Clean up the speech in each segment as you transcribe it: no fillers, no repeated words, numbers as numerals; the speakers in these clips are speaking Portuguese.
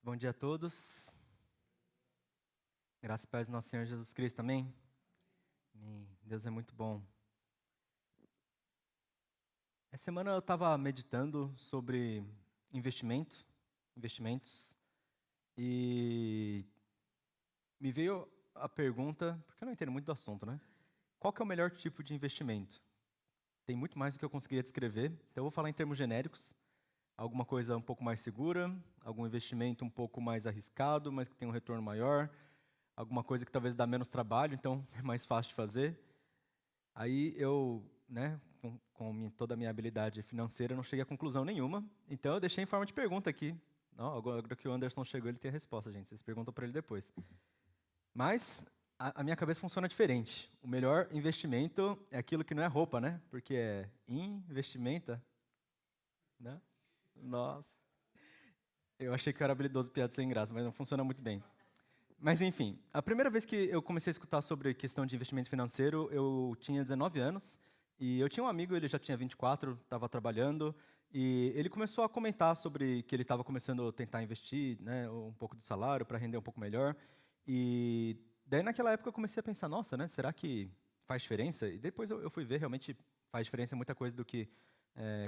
Bom dia a todos. Graças e paz do nosso Senhor Jesus Cristo, amém? Amém. Deus é muito bom. Essa semana eu estava meditando sobre investimentos, e me veio a pergunta, porque eu não entendo muito do assunto, né? Qual que é o melhor tipo de investimento? Tem muito mais do que eu conseguiria descrever, então eu vou falar em termos genéricos. Alguma coisa um pouco mais segura, algum investimento um pouco mais arriscado, mas que tem um retorno maior, alguma coisa que talvez dá menos trabalho, então é mais fácil de fazer. Aí eu, com toda a minha habilidade financeira, não cheguei a conclusão nenhuma, então eu deixei em forma de pergunta aqui. Não, agora que o Anderson chegou, ele tem a resposta, gente. Vocês perguntam para ele depois. Mas a minha cabeça funciona diferente. O melhor investimento é aquilo que não é roupa, né? Porque é investimenta, né? Nossa. Eu achei que eu era habilidoso piada sem graça, mas não funciona muito bem. Mas enfim, a primeira vez que eu comecei a escutar sobre questão de investimento financeiro, eu tinha 19 anos, e eu tinha um amigo, ele já tinha 24, estava trabalhando, e ele começou a comentar sobre que ele estava começando a tentar investir, né, um pouco do salário para render um pouco melhor. E daí naquela época eu comecei a pensar, nossa, né, será que faz diferença? E depois eu fui ver, realmente faz diferença muita coisa do que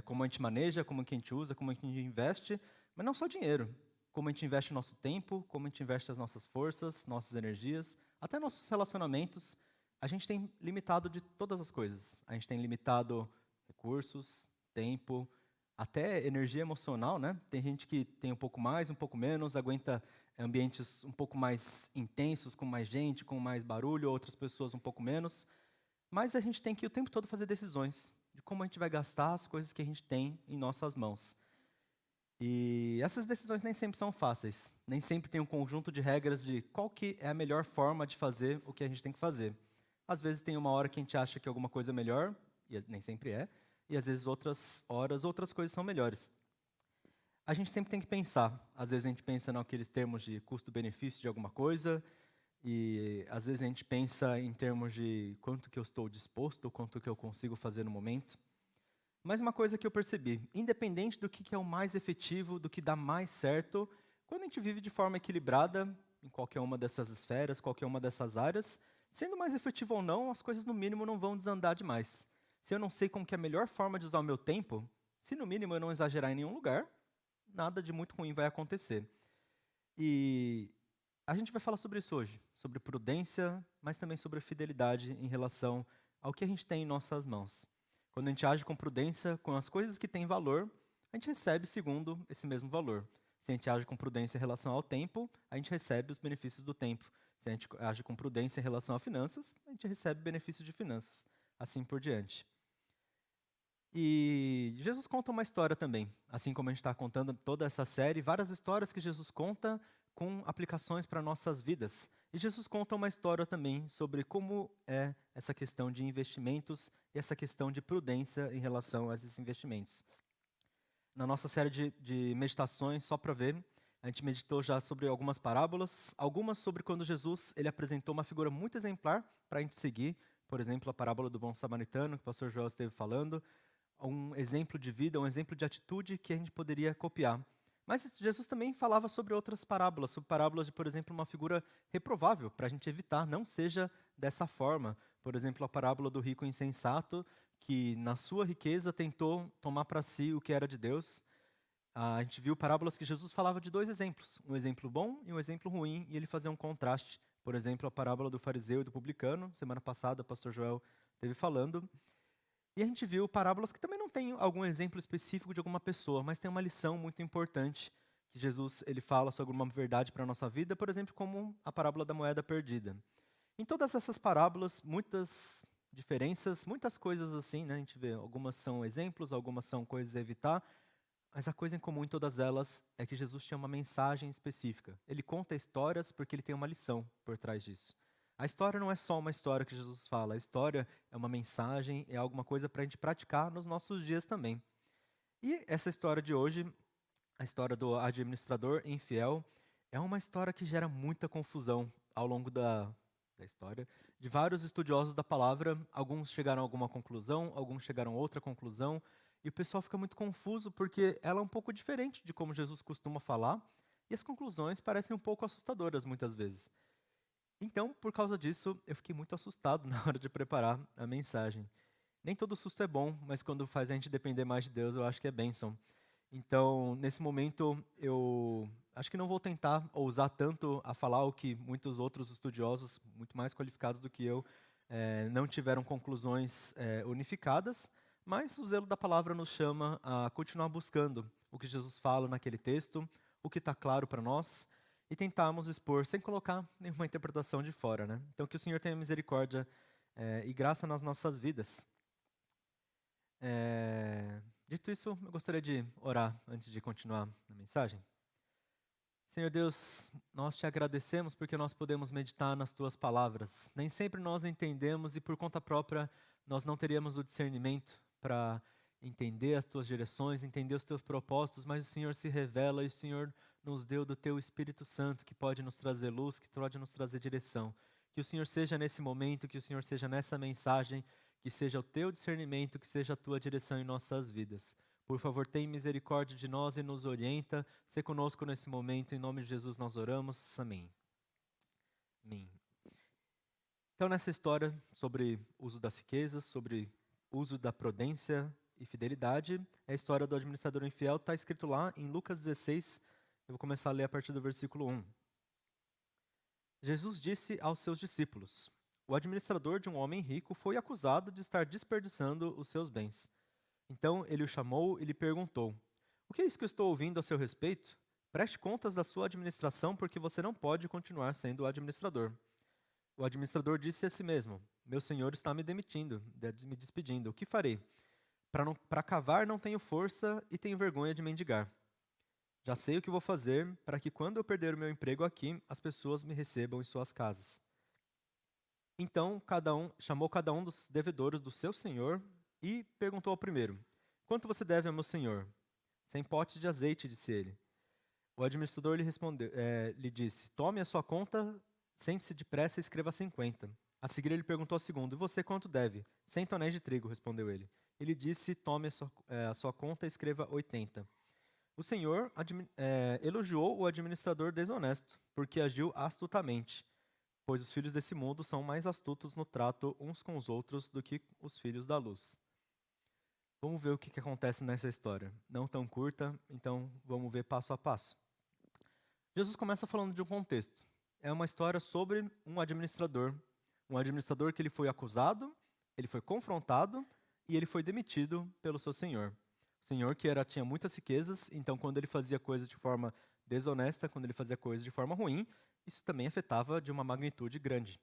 como a gente maneja, como que a gente usa, como a gente investe, mas não só dinheiro. Como a gente investe o nosso tempo, como a gente investe as nossas forças, nossas energias, até nossos relacionamentos. A gente tem limitado de todas as coisas. A gente tem limitado recursos, tempo, até energia emocional, né? Tem gente que tem um pouco mais, um pouco menos, aguenta ambientes um pouco mais intensos, com mais gente, com mais barulho, outras pessoas um pouco menos. Mas a gente tem que o tempo todo fazer decisões de como a gente vai gastar as coisas que a gente tem em nossas mãos. E essas decisões nem sempre são fáceis. Nem sempre tem um conjunto de regras de qual que é a melhor forma de fazer o que a gente tem que fazer. Às vezes tem uma hora que a gente acha que alguma coisa é melhor, e nem sempre é, e às vezes outras horas outras coisas são melhores. A gente sempre tem que pensar. Às vezes a gente pensa naqueles termos de custo-benefício de alguma coisa, e às vezes a gente pensa em termos de quanto que eu estou disposto, quanto que eu consigo fazer no momento. Mas uma coisa que eu percebi, independente do que é o mais efetivo, do que dá mais certo, quando a gente vive de forma equilibrada, em qualquer uma dessas esferas, qualquer uma dessas áreas, sendo mais efetivo ou não, as coisas no mínimo não vão desandar demais. Se eu não sei como que é a melhor forma de usar o meu tempo, se no mínimo eu não exagerar em nenhum lugar, nada de muito ruim vai acontecer. E a gente vai falar sobre isso hoje, sobre prudência, mas também sobre fidelidade em relação ao que a gente tem em nossas mãos. Quando a gente age com prudência, com as coisas que têm valor, a gente recebe segundo esse mesmo valor. Se a gente age com prudência em relação ao tempo, a gente recebe os benefícios do tempo. Se a gente age com prudência em relação a finanças, a gente recebe benefícios de finanças. Assim por diante. E Jesus conta uma história também, assim como a gente está contando toda essa série, várias histórias que Jesus conta com aplicações para nossas vidas. E Jesus conta uma história também sobre como é essa questão de investimentos e essa questão de prudência em relação a esses investimentos. Na nossa série de meditações, só para ver, a gente meditou já sobre algumas parábolas, algumas sobre quando Jesus ele apresentou uma figura muito exemplar para a gente seguir, por exemplo, a parábola do bom samaritano, que o pastor Joel esteve falando, um exemplo de vida, um exemplo de atitude que a gente poderia copiar. Mas Jesus também falava sobre outras parábolas, sobre parábolas de, por exemplo, uma figura reprovável, para a gente evitar, não seja dessa forma. Por exemplo, a parábola do rico insensato, que na sua riqueza tentou tomar para si o que era de Deus. A gente viu parábolas que Jesus falava de dois exemplos, um exemplo bom e um exemplo ruim, e ele fazia um contraste. Por exemplo, a parábola do fariseu e do publicano, semana passada o pastor Joel esteve falando. E a gente viu parábolas que também não têm algum exemplo específico de alguma pessoa, mas tem uma lição muito importante que Jesus ele fala sobre uma verdade para a nossa vida, por exemplo, como a parábola da moeda perdida. Em todas essas parábolas, muitas diferenças, muitas coisas assim, né? A gente vê, algumas são exemplos, algumas são coisas a evitar, mas a coisa em comum em todas elas é que Jesus tinha uma mensagem específica. Ele conta histórias porque ele tem uma lição por trás disso. A história não é só uma história que Jesus fala, a história é uma mensagem, é alguma coisa para a gente praticar nos nossos dias também. E essa história de hoje, a história do administrador infiel, é uma história que gera muita confusão ao longo da história. De vários estudiosos da palavra, alguns chegaram a alguma conclusão, alguns chegaram a outra conclusão, e o pessoal fica muito confuso porque ela é um pouco diferente de como Jesus costuma falar, E as conclusões parecem um pouco assustadoras muitas vezes. Então, por causa disso, eu fiquei muito assustado na hora de preparar a mensagem. Nem todo susto é bom, mas quando faz a gente depender mais de Deus, eu acho que é bênção. Então, nesse momento, eu acho que não vou tentar ousar tanto a falar o que muitos outros estudiosos, muito mais qualificados do que eu, não tiveram conclusões unificadas, mas o zelo da palavra nos chama a continuar buscando o que Jesus fala naquele texto, o que está claro para nós, e tentarmos expor sem colocar nenhuma interpretação de fora, né? Então, que o Senhor tenha misericórdia e graça nas nossas vidas. Dito isso, eu gostaria de orar antes de continuar a mensagem. Senhor Deus, nós te agradecemos porque nós podemos meditar nas tuas palavras. Nem sempre nós entendemos e por conta própria nós não teríamos o discernimento para entender as tuas direções, entender os teus propósitos, mas o Senhor se revela e o Senhor nos deu do teu Espírito Santo que pode nos trazer luz, que pode nos trazer direção. Que o Senhor seja nesse momento, que o Senhor seja nessa mensagem, que seja o teu discernimento, que seja a tua direção em nossas vidas. Por favor, tem misericórdia de nós e nos orienta. Se conosco nesse momento, em nome de Jesus nós oramos. Amém. Amém. Então, nessa história sobre o uso das riquezas, sobre o uso da prudência e fidelidade, a história do administrador infiel está escrito lá em Lucas 16. Eu vou começar a ler a partir do versículo 1. Jesus disse aos seus discípulos: o administrador de um homem rico foi acusado de estar desperdiçando os seus bens. Então ele o chamou e lhe perguntou: o que é isso que eu estou ouvindo a seu respeito? Preste contas da sua administração, porque você não pode continuar sendo o administrador. O administrador disse a si mesmo: meu senhor está me demitindo, me despedindo. O que farei? Para cavar não tenho força e tenho vergonha de mendigar. Já sei o que vou fazer para que quando eu perder o meu emprego aqui, as pessoas me recebam em suas casas. Então chamou cada um dos devedores do seu senhor e perguntou ao primeiro: quanto você deve ao meu senhor? 100 potes de azeite, disse ele. O administrador lhe disse: tome a sua conta, sente-se depressa e escreva 50. A seguir ele perguntou ao segundo: e você quanto deve? 100 tonéis de trigo, respondeu ele. Ele disse: tome a sua conta e escreva 80. O senhor elogiou o administrador desonesto, porque agiu astutamente, pois os filhos desse mundo são mais astutos no trato uns com os outros do que os filhos da luz. Vamos ver o que acontece nessa história. Não tão curta, então vamos ver passo a passo. Jesus começa falando de um contexto. É uma história sobre um administrador que ele foi acusado, ele foi confrontado e ele foi demitido pelo seu senhor. O senhor que tinha muitas riquezas, então quando ele fazia coisas de forma desonesta, quando ele fazia coisas de forma ruim, isso também afetava de uma magnitude grande.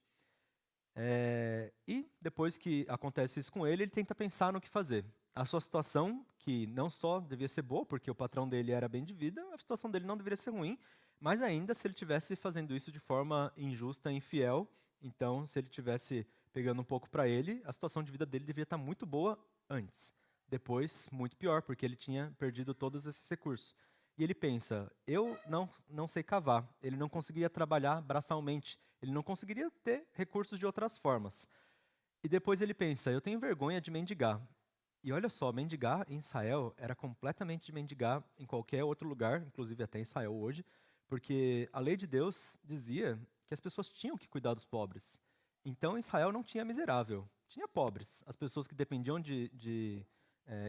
E depois que acontece isso com ele, ele tenta pensar no que fazer. A sua situação, que não só devia ser boa, porque o patrão dele era bem de vida, a situação dele não deveria ser ruim, mas ainda se ele estivesse fazendo isso de forma injusta e infiel, então se ele estivesse pegando um pouco para ele, a situação de vida dele devia estar muito boa antes. Depois, muito pior, porque ele tinha perdido todos esses recursos. E ele pensa: eu não sei cavar, ele não conseguiria trabalhar braçalmente, ele não conseguiria ter recursos de outras formas. E depois ele pensa: eu tenho vergonha de mendigar. E olha só, mendigar em Israel era completamente de mendigar em qualquer outro lugar, inclusive até em Israel hoje, porque a lei de Deus dizia que as pessoas tinham que cuidar dos pobres. Então Israel não tinha miserável, tinha pobres, as pessoas que dependiam de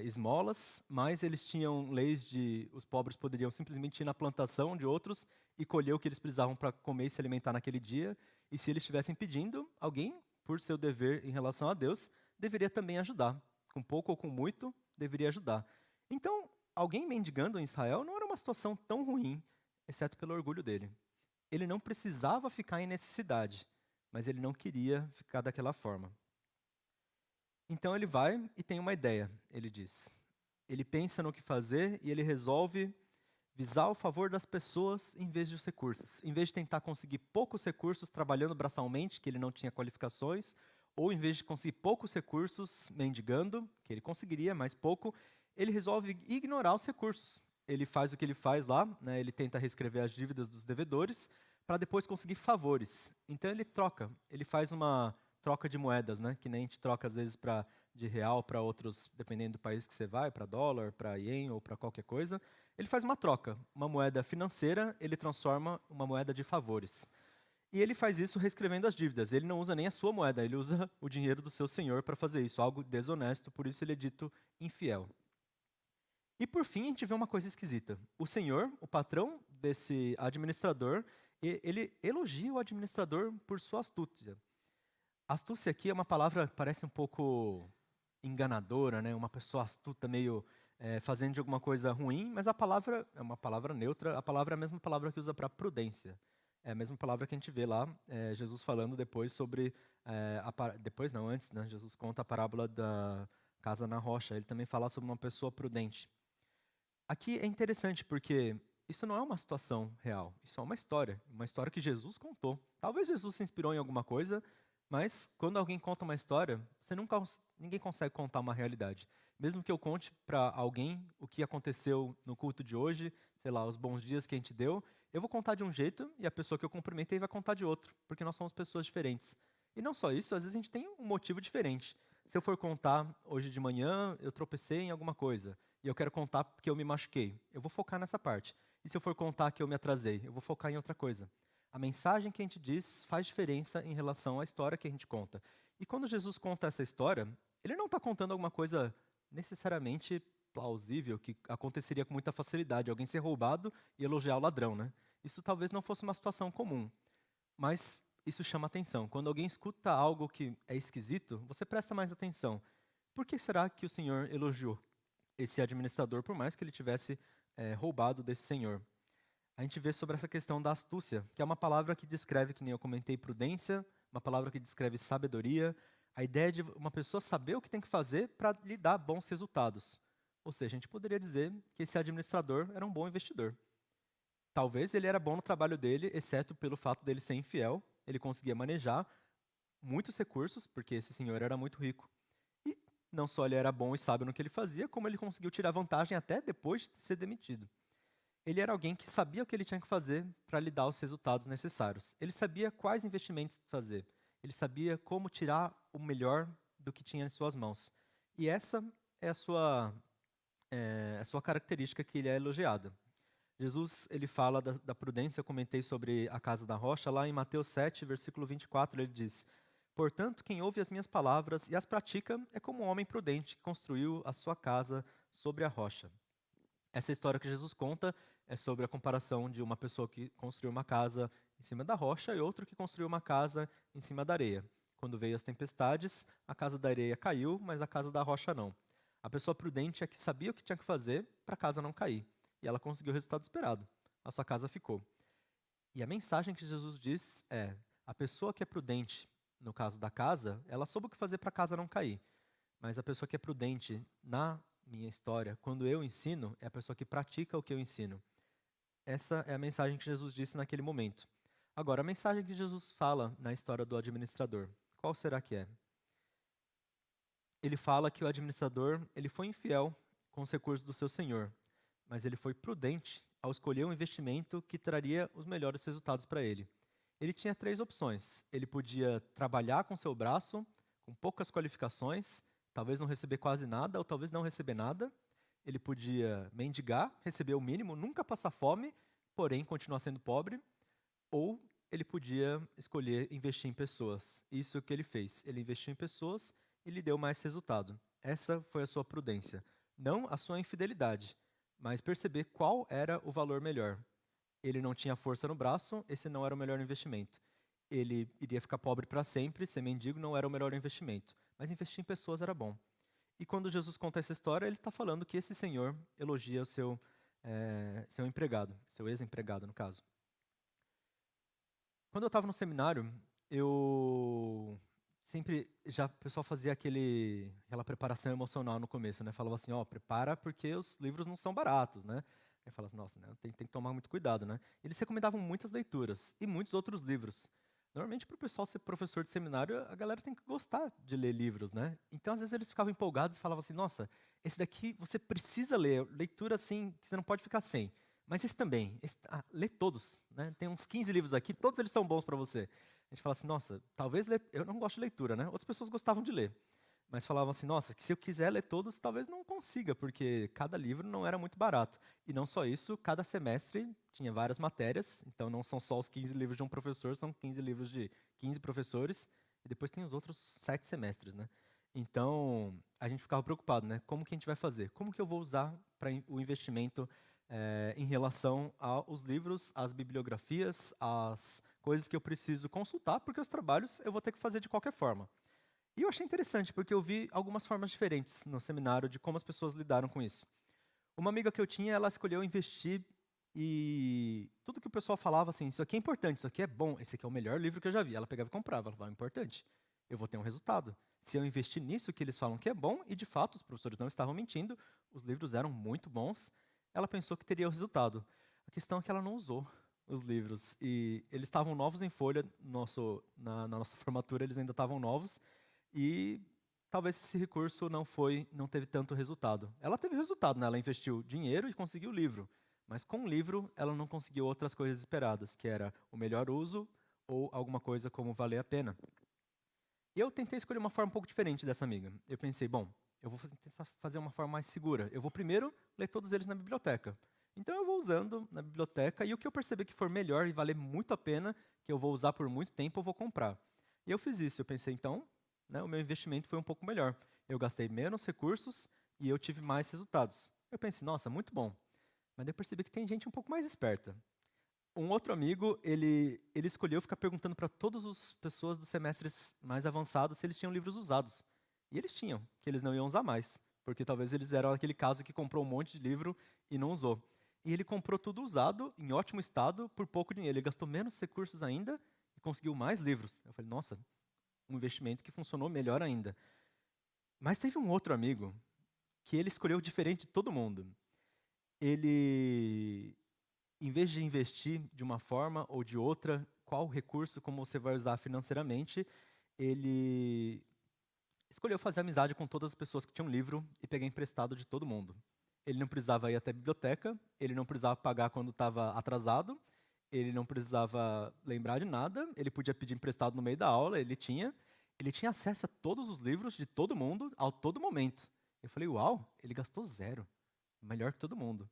esmolas, mas eles tinham leis de os pobres poderiam simplesmente ir na plantação de outros e colher o que eles precisavam para comer e se alimentar naquele dia. E se eles estivessem pedindo, alguém, por seu dever em relação a Deus, deveria também ajudar. Com pouco ou com muito, deveria ajudar. Então, alguém mendigando em Israel não era uma situação tão ruim, exceto pelo orgulho dele. Ele não precisava ficar em necessidade, mas ele não queria ficar daquela forma. Então ele vai e tem uma ideia, ele diz. Ele pensa no que fazer e ele resolve visar o favor das pessoas em vez dos recursos. Em vez de tentar conseguir poucos recursos trabalhando braçalmente, que ele não tinha qualificações, ou em vez de conseguir poucos recursos mendigando, que ele conseguiria, mas pouco, ele resolve ignorar os recursos. Ele faz o que ele faz lá, né, ele tenta reescrever as dívidas dos devedores para depois conseguir favores. Então ele faz uma troca de moedas, né? Que nem a gente troca às vezes de real para outros, dependendo do país que você vai, para dólar, para ien ou para qualquer coisa. Ele faz uma troca. Uma moeda financeira, ele transforma uma moeda de favores. E ele faz isso reescrevendo as dívidas. Ele não usa nem a sua moeda, ele usa o dinheiro do seu senhor para fazer isso, algo desonesto, por isso ele é dito infiel. E por fim, a gente vê uma coisa esquisita. O senhor, o patrão desse administrador, ele elogia o administrador por sua astúcia. Astúcia aqui é uma palavra que parece um pouco enganadora, né? Uma pessoa astuta, meio fazendo de alguma coisa ruim, mas a palavra é uma palavra neutra, a palavra é a mesma palavra que usa para prudência. É a mesma palavra que a gente vê lá, Jesus falando depois sobre, depois não, antes, né? Jesus conta a parábola da casa na rocha, ele também fala sobre uma pessoa prudente. Aqui é interessante porque isso não é uma situação real, isso é uma história que Jesus contou. Talvez Jesus se inspirou em alguma coisa, mas quando alguém conta uma história, ninguém consegue contar uma realidade. Mesmo que eu conte para alguém o que aconteceu no culto de hoje, sei lá, os bons dias que a gente deu, eu vou contar de um jeito e a pessoa que eu cumprimentei vai contar de outro, porque nós somos pessoas diferentes. E não só isso, às vezes a gente tem um motivo diferente. Se eu for contar hoje de manhã, eu tropecei em alguma coisa, e eu quero contar porque eu me machuquei, eu vou focar nessa parte. E se eu for contar que eu me atrasei, eu vou focar em outra coisa. A mensagem que a gente diz faz diferença em relação à história que a gente conta. E quando Jesus conta essa história, ele não está contando alguma coisa necessariamente plausível, que aconteceria com muita facilidade, alguém ser roubado e elogiar o ladrão, né? Isso talvez não fosse uma situação comum, mas isso chama atenção. Quando alguém escuta algo que é esquisito, você presta mais atenção. Por que será que o Senhor elogiou esse administrador, por mais que ele tivesse roubado desse senhor? A gente vê sobre essa questão da astúcia, que é uma palavra que descreve, que nem eu comentei, prudência, uma palavra que descreve sabedoria, a ideia de uma pessoa saber o que tem que fazer para lhe dar bons resultados. Ou seja, a gente poderia dizer que esse administrador era um bom investidor. Talvez ele era bom no trabalho dele, exceto pelo fato dele ser infiel, ele conseguia manejar muitos recursos, porque esse senhor era muito rico. E não só ele era bom e sábio no que ele fazia, como ele conseguiu tirar vantagem até depois de ser demitido. Ele era alguém que sabia o que ele tinha que fazer para lhe dar os resultados necessários. Ele sabia quais investimentos fazer. Ele sabia como tirar o melhor do que tinha em suas mãos. E essa é a sua característica que ele é elogiado. Jesus, ele fala da prudência, eu comentei sobre a casa da rocha, lá em Mateus 7, versículo 24, ele diz: "Portanto, quem ouve as minhas palavras e as pratica é como um homem prudente que construiu a sua casa sobre a rocha." Essa história que Jesus conta é sobre a comparação de uma pessoa que construiu uma casa em cima da rocha e outro que construiu uma casa em cima da areia. Quando veio as tempestades, a casa da areia caiu, mas a casa da rocha não. A pessoa prudente é que sabia o que tinha que fazer para a casa não cair. E ela conseguiu o resultado esperado. A sua casa ficou. E a mensagem que Jesus diz é: a pessoa que é prudente, no caso da casa, ela soube o que fazer para a casa não cair. Mas a pessoa que é prudente na minha história, quando eu ensino, é a pessoa que pratica o que eu ensino. Essa é a mensagem que Jesus disse naquele momento. Agora, a mensagem que Jesus fala na história do administrador, qual será que é? Ele fala que o administrador ele foi infiel com os recursos do seu senhor, mas ele foi prudente ao escolher um investimento que traria os melhores resultados para ele. Ele tinha três opções. Ele podia trabalhar com seu braço, com poucas qualificações, talvez não receber quase nada, ou talvez não receber nada. Ele podia mendigar, receber o mínimo, nunca passar fome, porém continuar sendo pobre. Ou ele podia escolher investir em pessoas. Isso é o que ele fez. Ele investiu em pessoas e lhe deu mais resultado. Essa foi a sua prudência. Não a sua infidelidade, mas perceber qual era o valor melhor. Ele não tinha força no braço, esse não era o melhor investimento. Ele iria ficar pobre para sempre, ser mendigo não era o melhor investimento. Mas investir em pessoas era bom. E quando Jesus conta essa história, ele está falando que esse senhor elogia o seu empregado, seu ex-empregado, no caso. Quando eu estava no seminário, eu sempre o pessoal fazia aquela preparação emocional no começo, né? Falava assim, prepara porque os livros não são baratos, né? Aí falava, nossa, né? Tem que tomar muito cuidado, né? Eles recomendavam muitas leituras e muitos outros livros. Normalmente, para o pessoal ser professor de seminário, a galera tem que gostar de ler livros, né? Então, às vezes, eles ficavam empolgados e falavam assim, nossa, esse daqui você precisa ler, leitura assim, que você não pode ficar sem. Mas esse também, lê todos, né? Tem uns 15 livros aqui, todos eles são bons para você. A gente fala assim, nossa, talvez eu não gosto de leitura, né? Outras pessoas gostavam de ler. mas falavam assim, nossa, que se eu quiser ler todos, talvez não consiga, porque cada livro não era muito barato. E não só isso, cada semestre tinha várias matérias, então não são só os 15 livros de um professor, são 15 livros de 15 professores, e depois tem os outros 7 semestres, né? Então, a gente ficava preocupado, né? Como que a gente vai fazer? Como que eu vou usar para o investimento em relação aos livros, às bibliografias, às coisas que eu preciso consultar, porque os trabalhos eu vou ter que fazer de qualquer forma. E eu achei interessante, porque eu vi algumas formas diferentes no seminário de como as pessoas lidaram com isso. Uma amiga que eu tinha, ela escolheu investir e tudo que o pessoal falava assim, isso aqui é importante, isso aqui é bom, esse aqui é o melhor livro que eu já vi. Ela pegava e comprava, ela falava, é importante, eu vou ter um resultado. Se eu investir nisso que eles falam que é bom, e de fato os professores não estavam mentindo, os livros eram muito bons, ela pensou que teria o resultado. A questão é que ela não usou os livros, e eles estavam novos em folha, na nossa formatura eles ainda estavam novos, e talvez esse recurso não teve tanto resultado. Ela teve resultado, né? Ela investiu dinheiro e conseguiu o livro, mas com o livro ela não conseguiu outras coisas esperadas, que era o melhor uso ou alguma coisa como valer a pena. E eu tentei escolher uma forma um pouco diferente dessa amiga. Eu pensei, bom, eu vou tentar fazer uma forma mais segura. Eu vou primeiro ler todos eles na biblioteca. Então eu vou usando na biblioteca e o que eu perceber que for melhor e valer muito a pena, que eu vou usar por muito tempo, eu vou comprar. E eu fiz isso. Eu pensei, então, né, o meu investimento foi um pouco melhor. Eu gastei menos recursos e eu tive mais resultados. Eu pensei, nossa, muito bom. Mas daí eu percebi que tem gente um pouco mais esperta. Um outro amigo, ele escolheu ficar perguntando para todas as pessoas dos semestres mais avançados se eles tinham livros usados. E eles tinham, que eles não iam usar mais, porque talvez eles eram aquele caso que comprou um monte de livro e não usou. E ele comprou tudo usado, em ótimo estado, por pouco dinheiro. Ele gastou menos recursos ainda e conseguiu mais livros. Eu falei, nossa, um investimento que funcionou melhor ainda. Mas teve um outro amigo que ele escolheu diferente de todo mundo. Ele, em vez de investir de uma forma ou de outra, qual recurso, como você vai usar financeiramente, ele escolheu fazer amizade com todas as pessoas que tinham livro e pegar emprestado de todo mundo. Ele não precisava ir até a biblioteca, ele não precisava pagar quando estava atrasado, ele não precisava lembrar de nada, ele podia pedir emprestado no meio da aula, ele tinha acesso a todos os livros de todo mundo, a todo momento. Eu falei, uau, ele gastou zero, melhor que todo mundo.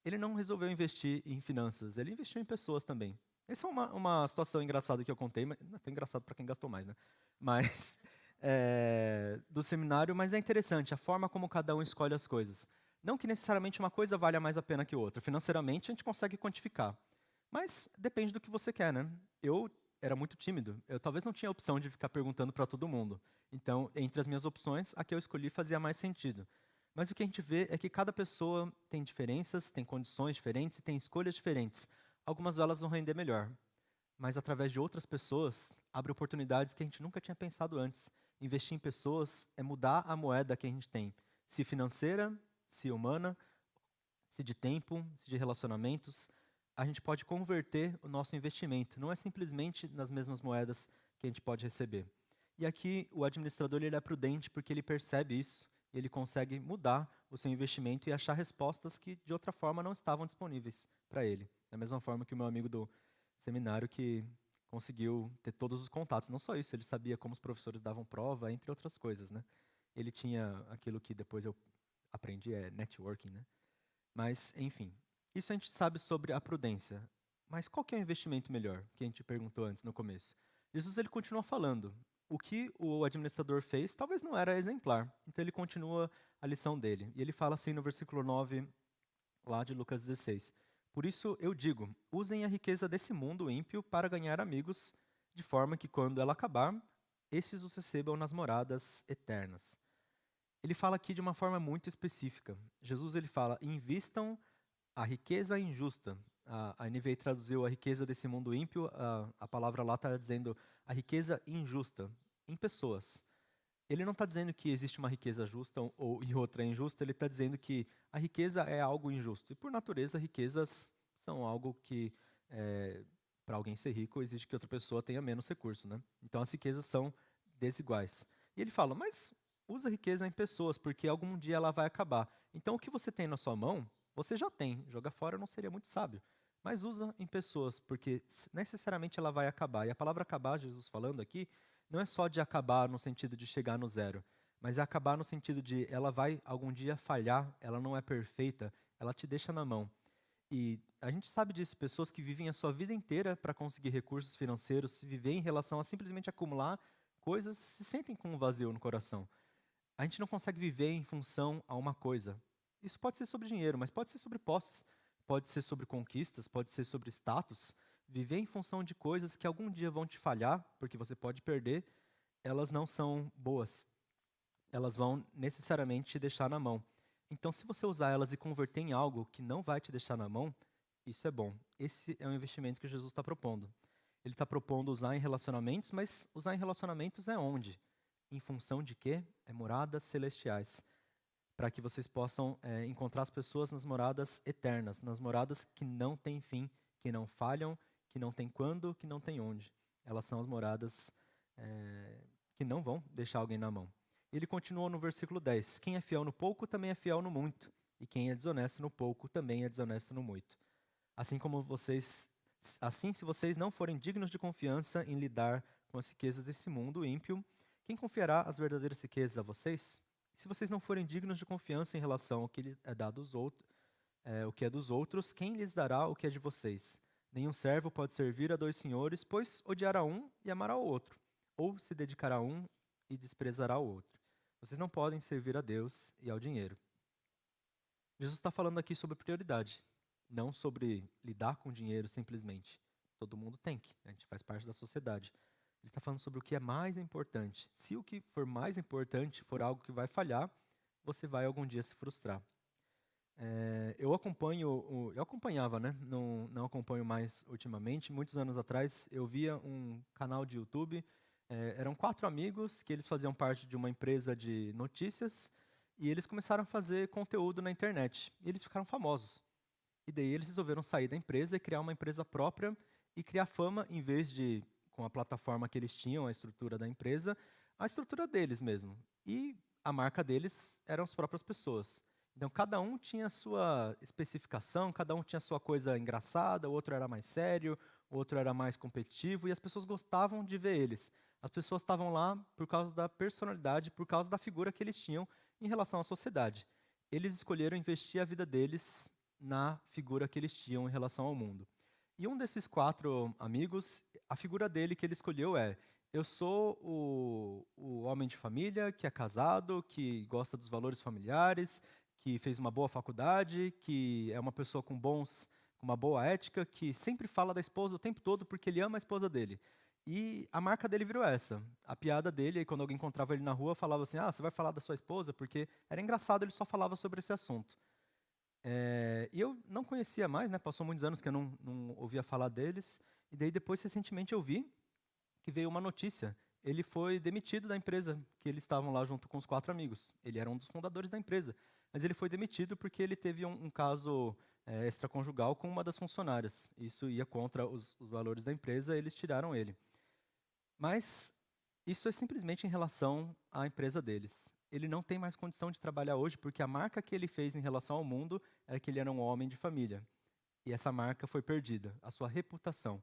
Ele não resolveu investir em finanças, ele investiu em pessoas também. Essa é uma situação engraçada que eu contei, mas não é tão engraçado para quem gastou mais, né? Mas do seminário, mas é interessante a forma como cada um escolhe as coisas. Não que necessariamente uma coisa valha mais a pena que outra. Financeiramente a gente consegue quantificar, mas depende do que você quer, né? Eu era muito tímido. Eu talvez não tinha a opção de ficar perguntando para todo mundo. Então, entre as minhas opções, a que eu escolhi fazia mais sentido. Mas o que a gente vê é que cada pessoa tem diferenças, tem condições diferentes e tem escolhas diferentes. Algumas delas vão render melhor, mas através de outras pessoas, abre oportunidades que a gente nunca tinha pensado antes. Investir em pessoas é mudar a moeda que a gente tem, se financeira, se humana, se de tempo, se de relacionamentos. A gente pode converter o nosso investimento, não é simplesmente nas mesmas moedas que a gente pode receber. E aqui o administrador ele é prudente porque ele percebe isso, e ele consegue mudar o seu investimento e achar respostas que de outra forma não estavam disponíveis para ele. Da mesma forma que o meu amigo do seminário que conseguiu ter todos os contatos. Não só isso, ele sabia como os professores davam prova, entre outras coisas, né? Ele tinha aquilo que depois eu aprendi, é networking, né? Mas, enfim, isso a gente sabe sobre a prudência. Mas qual que é o investimento melhor, que a gente perguntou antes no começo? Jesus ele continua falando. O que o administrador fez talvez não era exemplar. Então ele continua a lição dele. E ele fala assim no versículo 9, lá de Lucas 16. Por isso eu digo, usem a riqueza desse mundo ímpio para ganhar amigos, de forma que quando ela acabar, estes os recebam nas moradas eternas. Ele fala aqui de uma forma muito específica. Jesus ele fala, invistam a riqueza injusta. A NVI traduziu a riqueza desse mundo ímpio, a palavra lá está dizendo a riqueza injusta, em pessoas. Ele não está dizendo que existe uma riqueza justa e outra injusta, ele está dizendo que a riqueza é algo injusto. E por natureza, riquezas são algo que, para alguém ser rico, exige que outra pessoa tenha menos recursos, né? Então as riquezas são desiguais. E ele fala, mas usa a riqueza em pessoas, porque algum dia ela vai acabar. Então o que você tem na sua mão, você já tem. Jogar fora não seria muito sábio. Mas usa em pessoas, porque necessariamente ela vai acabar. E a palavra acabar, Jesus falando aqui, não é só de acabar no sentido de chegar no zero, Mas é acabar no sentido de ela vai algum dia falhar, ela não é perfeita, ela te deixa na mão. E a gente sabe disso, pessoas que vivem a sua vida inteira para conseguir recursos financeiros, se viver em relação a simplesmente acumular coisas, se sentem com um vazio no coração. A gente não consegue viver em função a uma coisa. Isso pode ser sobre dinheiro, mas pode ser sobre posses, pode ser sobre conquistas, pode ser sobre status. Viver em função de coisas que algum dia vão te falhar, porque você pode perder, elas não são boas. Elas vão necessariamente te deixar na mão. Então, se você usar elas e converter em algo que não vai te deixar na mão, isso é bom. Esse é o investimento que Jesus está propondo. Ele está propondo usar em relacionamentos, mas usar em relacionamentos é onde? Em função de quê? É moradas celestiais. Para que vocês possam encontrar as pessoas nas moradas eternas, nas moradas que não têm fim, que não falham, que não têm quando, que não têm onde. Elas são as moradas que não vão deixar alguém na mão. Ele continuou no versículo 10. Quem é fiel no pouco também é fiel no muito. E quem é desonesto no pouco também é desonesto no muito. Assim como vocês, assim se vocês não forem dignos de confiança em lidar com as riquezas desse mundo ímpio, quem confiará as verdadeiras riquezas a vocês? Se vocês não forem dignos de confiança em relação ao que lhe é dado aos outros, o que é dos outros, quem lhes dará o que é de vocês? Nenhum servo pode servir a dois senhores, pois odiará um e amará o outro, ou se dedicará a um e desprezará o outro. Vocês não podem servir a Deus e ao dinheiro. Jesus está falando aqui sobre prioridade, não sobre lidar com dinheiro simplesmente. Todo mundo tem que, a gente faz parte da sociedade. Ele está falando sobre o que é mais importante. Se o que for mais importante for algo que vai falhar, você vai algum dia se frustrar. Eu acompanhava, né? Não acompanho mais ultimamente. Muitos anos atrás, eu via um canal de YouTube. Eram 4 amigos que eles faziam parte de uma empresa de notícias e eles começaram a fazer conteúdo na internet. E eles ficaram famosos. E daí eles resolveram sair da empresa e criar uma empresa própria e criar fama em vez de, com a plataforma que eles tinham, a estrutura da empresa, a estrutura deles mesmo. E a marca deles eram as próprias pessoas. Então, cada um tinha a sua especificação, cada um tinha a sua coisa engraçada, o outro era mais sério, o outro era mais competitivo, e as pessoas gostavam de ver eles. As pessoas estavam lá por causa da personalidade, por causa da figura que eles tinham em relação à sociedade. Eles escolheram investir a vida deles na figura que eles tinham em relação ao mundo. E um desses 4 amigos, a figura dele que ele escolheu é: eu sou o homem de família, que é casado, que gosta dos valores familiares, que fez uma boa faculdade, que é uma pessoa com uma boa ética, que sempre fala da esposa o tempo todo porque ele ama a esposa dele. E a marca dele virou essa. A piada dele, quando alguém encontrava ele na rua, falava assim: ah, você vai falar da sua esposa? Porque era engraçado, ele só falava sobre esse assunto. E eu não conhecia mais, né? Passou muitos anos que eu não ouvia falar deles. E daí depois, recentemente, eu vi que veio uma notícia. Ele foi demitido da empresa, que eles estavam lá junto com os 4 amigos. Ele era um dos fundadores da empresa. Mas ele foi demitido porque ele teve um caso extraconjugal com uma das funcionárias. Isso ia contra os valores da empresa, eles tiraram ele. Mas isso é simplesmente em relação à empresa deles. Ele não tem mais condição de trabalhar hoje porque a marca que ele fez em relação ao mundo era que ele era um homem de família. E essa marca foi perdida, a sua reputação.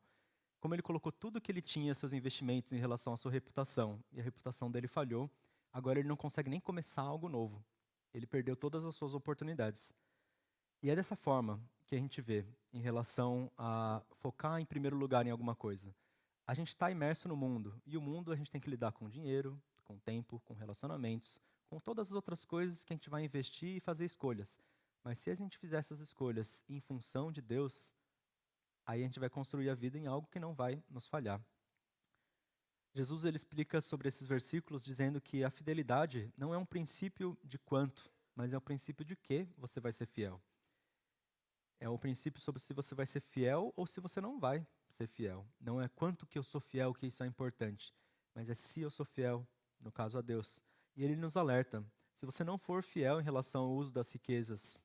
Como ele colocou tudo que ele tinha, seus investimentos em relação à sua reputação, e a reputação dele falhou, agora ele não consegue nem começar algo novo. Ele perdeu todas as suas oportunidades. E é dessa forma que a gente vê em relação a focar em primeiro lugar em alguma coisa. A gente está imerso no mundo, e o mundo a gente tem que lidar com dinheiro, com tempo, com relacionamentos, com todas as outras coisas que a gente vai investir e fazer escolhas. Mas se a gente fizer essas escolhas em função de Deus, aí a gente vai construir a vida em algo que não vai nos falhar. Jesus ele explica sobre esses versículos dizendo que a fidelidade não é um princípio de quanto, mas é um princípio de que você vai ser fiel. É um princípio sobre se você vai ser fiel ou se você não vai ser fiel. Não é quanto que eu sou fiel que isso é importante, mas é se eu sou fiel, no caso a Deus. E ele nos alerta, se você não for fiel em relação ao uso das riquezas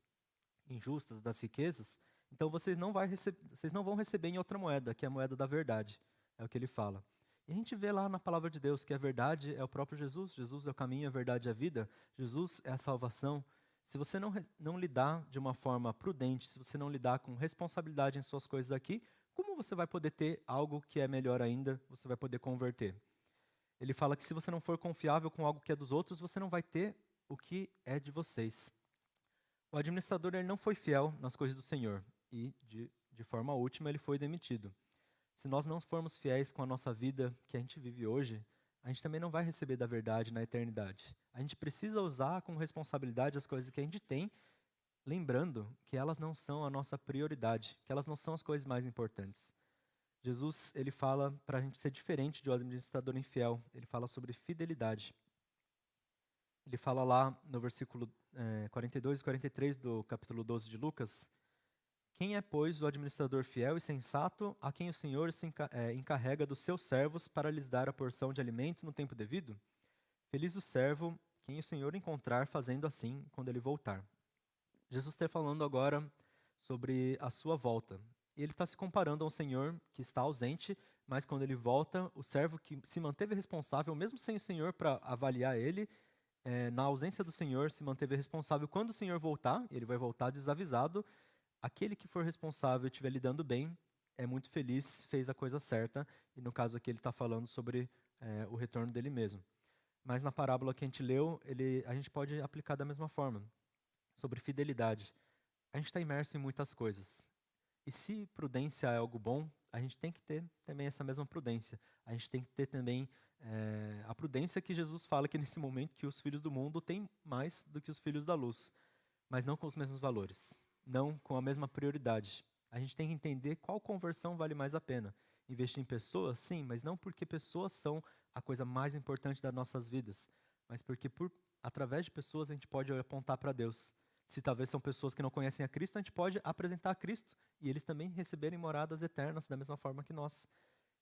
injustas, das riquezas, então vocês não vão receber em outra moeda, que é a moeda da verdade. É o que ele fala. E a gente vê lá na palavra de Deus que a verdade é o próprio Jesus. Jesus é o caminho, a verdade e a vida. Jesus é a salvação. Se você não lidar de uma forma prudente, se você não lidar com responsabilidade em suas coisas aqui, como você vai poder ter algo que é melhor ainda, você vai poder converter? Ele fala que se você não for confiável com algo que é dos outros, você não vai ter o que é de vocês. O administrador ele não foi fiel nas coisas do Senhor e, de forma última, ele foi demitido. Se nós não formos fiéis com a nossa vida que a gente vive hoje, a gente também não vai receber da verdade na eternidade. A gente precisa usar com responsabilidade as coisas que a gente tem, lembrando que elas não são a nossa prioridade, que elas não são as coisas mais importantes. Jesus, ele fala para a gente ser diferente de um administrador infiel. Ele fala sobre fidelidade. Ele fala lá no versículo 42 e 43 do capítulo 12 de Lucas: quem é, pois, o administrador fiel e sensato, a quem o Senhor encarrega dos seus servos para lhes dar a porção de alimento no tempo devido? Feliz o servo, quem o Senhor encontrar fazendo assim quando ele voltar. Jesus está falando agora sobre a sua volta. E ele está se comparando ao Senhor que está ausente, mas quando ele volta, o servo que se manteve responsável, mesmo sem o Senhor para avaliar ele, na ausência do Senhor, se manteve responsável. Quando o Senhor voltar, ele vai voltar desavisado. Aquele que for responsável e estiver lidando bem, é muito feliz, fez a coisa certa. E no caso aqui ele está falando sobre o retorno dele mesmo. Mas na parábola que a gente leu, a gente pode aplicar da mesma forma. Sobre fidelidade. A gente está imerso em muitas coisas. E se prudência é algo bom, a gente tem que ter também essa mesma prudência. A gente tem que ter também a prudência que Jesus fala que nesse momento que os filhos do mundo têm mais do que os filhos da luz, mas não com os mesmos valores, não com a mesma prioridade. A gente tem que entender qual conversão vale mais a pena. Investir em pessoas, sim, mas não porque pessoas são a coisa mais importante das nossas vidas, mas porque através de pessoas a gente pode apontar para Deus. Se talvez são pessoas que não conhecem a Cristo, a gente pode apresentar a Cristo e eles também receberem moradas eternas da mesma forma que nós.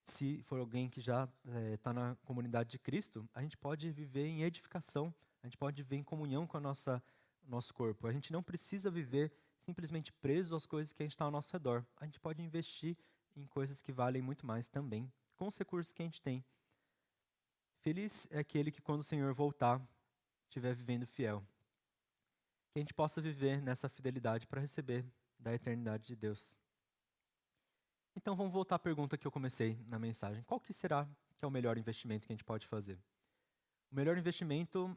Se for alguém que já está na comunidade de Cristo, a gente pode viver em edificação, a gente pode viver em comunhão com nosso corpo. A gente não precisa viver simplesmente preso às coisas que a gente está ao nosso redor. A gente pode investir em coisas que valem muito mais também, com os recursos que a gente tem. Feliz é aquele que, quando o Senhor voltar, estiver vivendo fiel. Que a gente possa viver nessa fidelidade para receber da eternidade de Deus. Então vamos voltar à pergunta que eu comecei na mensagem. Qual que será que é o melhor investimento que a gente pode fazer? O melhor investimento,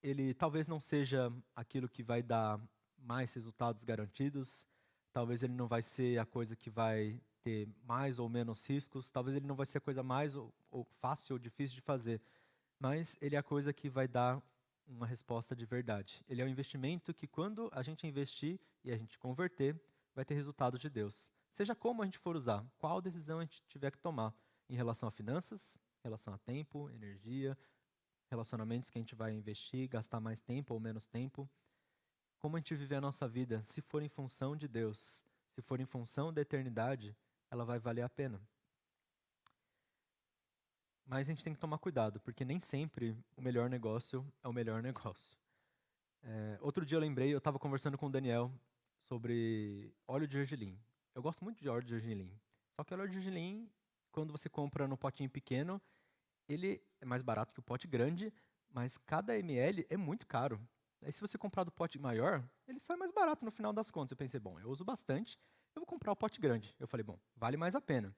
ele talvez não seja aquilo que vai dar mais resultados garantidos, talvez ele não vai ser a coisa que vai ter mais ou menos riscos, talvez ele não vai ser a coisa mais ou fácil ou difícil de fazer, mas ele é a coisa que vai dar uma resposta de verdade. Ele é um investimento que, quando a gente investir e a gente converter, vai ter resultado de Deus. Seja como a gente for usar, qual decisão a gente tiver que tomar em relação a finanças, em relação a tempo, energia, relacionamentos que a gente vai investir, gastar mais tempo ou menos tempo. Como a gente viver a nossa vida, se for em função de Deus, se for em função da eternidade, ela vai valer a pena. Mas a gente tem que tomar cuidado, porque nem sempre o melhor negócio é o melhor negócio. Outro dia eu estava conversando com o Daniel sobre óleo de gergelim. Eu gosto muito de óleo de gergelim. Só que o óleo de gergelim, quando você compra no potinho pequeno, ele é mais barato que o pote grande, mas cada ml é muito caro. Aí se você comprar do pote maior, ele sai mais barato no final das contas. Eu pensei, bom, eu uso bastante, eu vou comprar o pote grande. Eu falei, bom, vale mais a pena.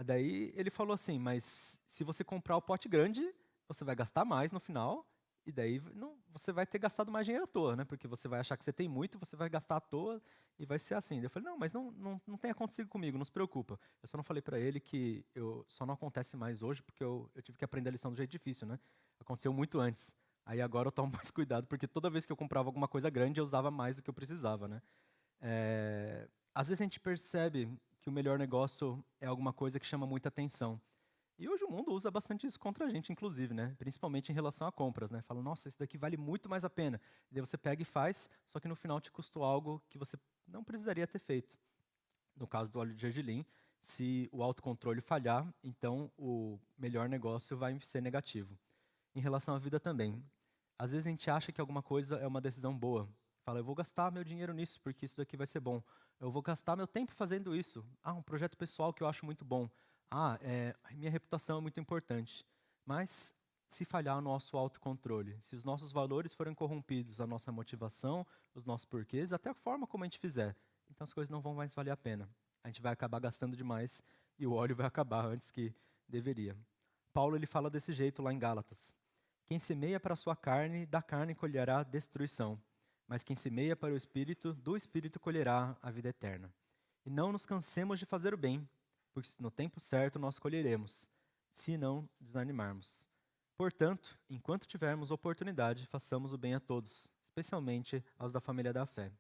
Daí ele falou assim, mas se você comprar o pote grande, você vai gastar mais no final, e daí você vai ter gastado mais dinheiro à toa, né? Porque você vai achar que você tem muito, você vai gastar à toa, e vai ser assim. Eu falei, não, mas não tem acontecido comigo, não se preocupa. Eu só não falei para ele que só não acontece mais hoje, porque eu tive que aprender a lição do jeito difícil, né? Aconteceu muito antes. Aí agora eu tomo mais cuidado, porque toda vez que eu comprava alguma coisa grande, eu usava mais do que eu precisava, né? Às vezes a gente percebe que o melhor negócio é alguma coisa que chama muita atenção. E hoje o mundo usa bastante isso contra a gente, inclusive, né? Principalmente em relação a compras, né? Fala, nossa, isso daqui vale muito mais a pena. E daí você pega e faz, só que no final te custou algo que você não precisaria ter feito. No caso do óleo de gergelim, se o autocontrole falhar, então o melhor negócio vai ser negativo. Em relação à vida também. Às vezes a gente acha que alguma coisa é uma decisão boa. Fala, eu vou gastar meu dinheiro nisso, porque isso daqui vai ser bom. Eu vou gastar meu tempo fazendo isso. Ah, um projeto pessoal que eu acho muito bom. Ah, minha reputação é muito importante. Mas se falhar o nosso autocontrole, se os nossos valores forem corrompidos, a nossa motivação, os nossos porquês, até a forma como a gente fizer, então as coisas não vão mais valer a pena. A gente vai acabar gastando demais e o óleo vai acabar antes que deveria. Paulo ele fala desse jeito lá em Gálatas. Quem semeia para a sua carne, da carne colherá destruição. Mas quem semeia para o Espírito, do Espírito colherá a vida eterna. E não nos cansemos de fazer o bem, porque no tempo certo nós colheremos, se não desanimarmos. Portanto, enquanto tivermos oportunidade, façamos o bem a todos, especialmente aos da família da fé.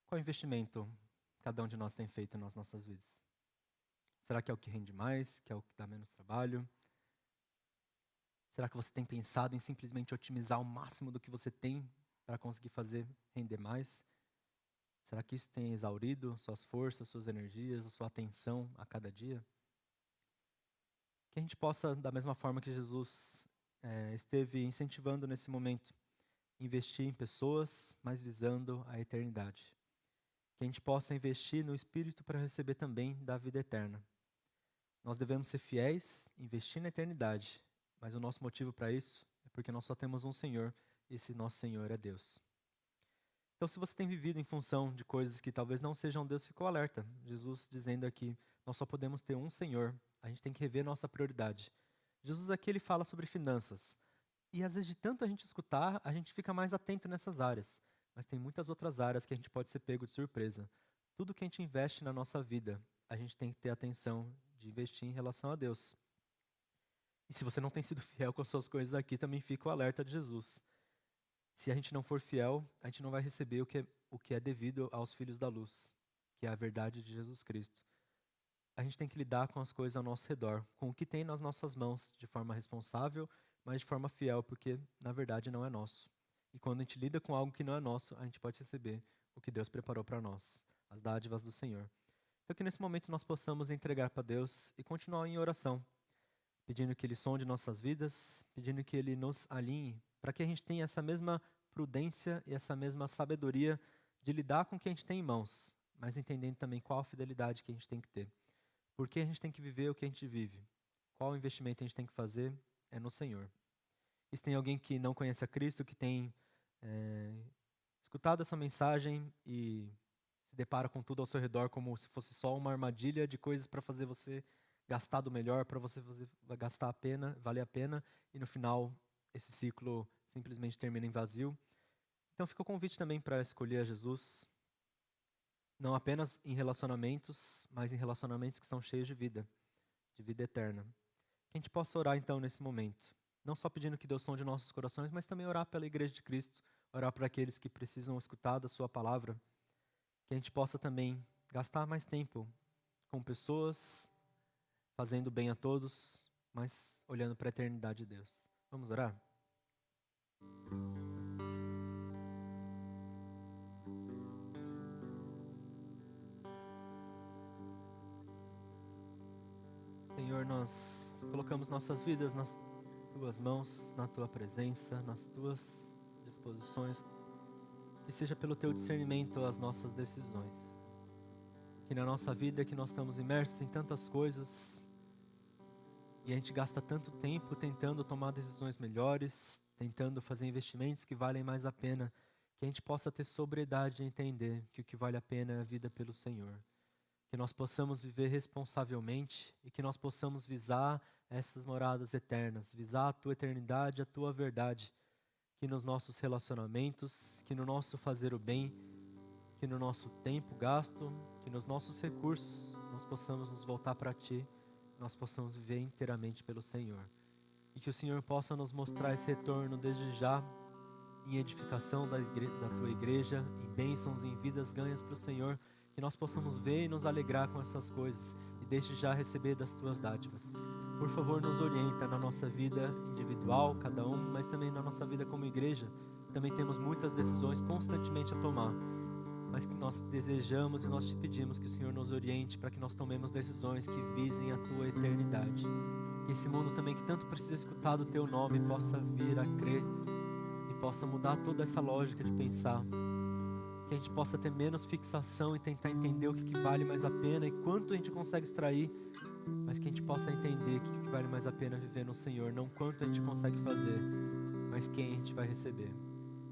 Qual investimento cada um de nós tem feito nas nossas vidas? Será que é o que rende mais? Que é o que dá menos trabalho? Será que você tem pensado em simplesmente otimizar o máximo do que você tem para conseguir fazer render mais? Será que isso tem exaurido suas forças, suas energias, a sua atenção a cada dia? Que a gente possa, da mesma forma que Jesus esteve incentivando nesse momento, investir em pessoas, mas visando a eternidade. Que a gente possa investir no Espírito para receber também da vida eterna. Nós devemos ser fiéis, investir na eternidade, mas o nosso motivo para isso é porque nós só temos um Senhor, e esse nosso Senhor é Deus. Então, se você tem vivido em função de coisas que talvez não sejam Deus, ficou alerta. Jesus dizendo aqui, nós só podemos ter um Senhor, a gente tem que rever nossa prioridade. Jesus aqui ele fala sobre finanças, e às vezes de tanto a gente escutar, a gente fica mais atento nessas áreas, mas tem muitas outras áreas que a gente pode ser pego de surpresa. Tudo que a gente investe na nossa vida, a gente tem que ter atenção de investir em relação a Deus. E se você não tem sido fiel com as suas coisas aqui, também fica o alerta de Jesus. Se a gente não for fiel, a gente não vai receber o que é devido aos filhos da luz, que é a verdade de Jesus Cristo. A gente tem que lidar com as coisas ao nosso redor, com o que tem nas nossas mãos, de forma responsável, mas de forma fiel, porque na verdade não é nosso. E quando a gente lida com algo que não é nosso, a gente pode receber o que Deus preparou para nós, as dádivas do Senhor. Então que nesse momento nós possamos entregar para Deus e continuar em oração, pedindo que Ele sonde nossas vidas, pedindo que Ele nos alinhe, para que a gente tenha essa mesma prudência e essa mesma sabedoria de lidar com o que a gente tem em mãos, mas entendendo também qual a fidelidade que a gente tem que ter. Por que a gente tem que viver o que a gente vive? Qual investimento a gente tem que fazer? É no Senhor. E se tem alguém que não conhece a Cristo, que tem escutado essa mensagem e se depara com tudo ao seu redor como se fosse só uma armadilha de coisas para fazer você gastar do melhor, para você gastar a pena, valer a pena, e no final esse ciclo simplesmente termina em vazio. Então fica o convite também para escolher a Jesus, não apenas em relacionamentos, mas em relacionamentos que são cheios de vida eterna. Que a gente possa orar então nesse momento, não só pedindo que Deus sonde nossos corações, mas também orar pela Igreja de Cristo, orar para aqueles que precisam escutar da sua palavra, que a gente possa também gastar mais tempo com pessoas, fazendo bem a todos, mas olhando para a eternidade de Deus. Vamos orar? Senhor, nós colocamos nossas vidas nas Tuas mãos, na Tua presença, nas Tuas disposições, que seja pelo Teu discernimento as nossas decisões. Que na nossa vida que nós estamos imersos em tantas coisas e a gente gasta tanto tempo tentando tomar decisões melhores, tentando fazer investimentos que valem mais a pena, que a gente possa ter sobriedade de entender que o que vale a pena é a vida pelo Senhor. Que nós possamos viver responsavelmente e que nós possamos visar essas moradas eternas, visar a Tua eternidade, a Tua verdade, que nos nossos relacionamentos, que no nosso fazer o bem, que no nosso tempo gasto, que nos nossos recursos, nós possamos nos voltar para Ti, nós possamos viver inteiramente pelo Senhor. E que o Senhor possa nos mostrar esse retorno desde já, em edificação da Tua igreja, em bênçãos, em vidas ganhas para o Senhor, que nós possamos ver e nos alegrar com essas coisas e desde já receber das Tuas dádivas. Por favor, nos orienta na nossa vida individual, cada um, mas também na nossa vida como igreja. Também temos muitas decisões constantemente a tomar, mas que nós desejamos e nós Te pedimos que o Senhor nos oriente para que nós tomemos decisões que visem a Tua eternidade. Que esse mundo também que tanto precisa escutar do Teu nome possa vir a crer e possa mudar toda essa lógica de pensar. Que a gente possa ter menos fixação e tentar entender o que vale mais a pena e quanto a gente consegue extrair, mas que a gente possa entender que o que vale mais a pena é viver no Senhor, não quanto a gente consegue fazer, mas quem a gente vai receber.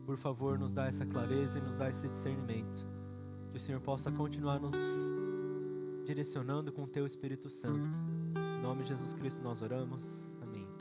Por favor, nos dá essa clareza e nos dá esse discernimento. Que o Senhor possa continuar nos direcionando com o Teu Espírito Santo. Em nome de Jesus Cristo nós oramos.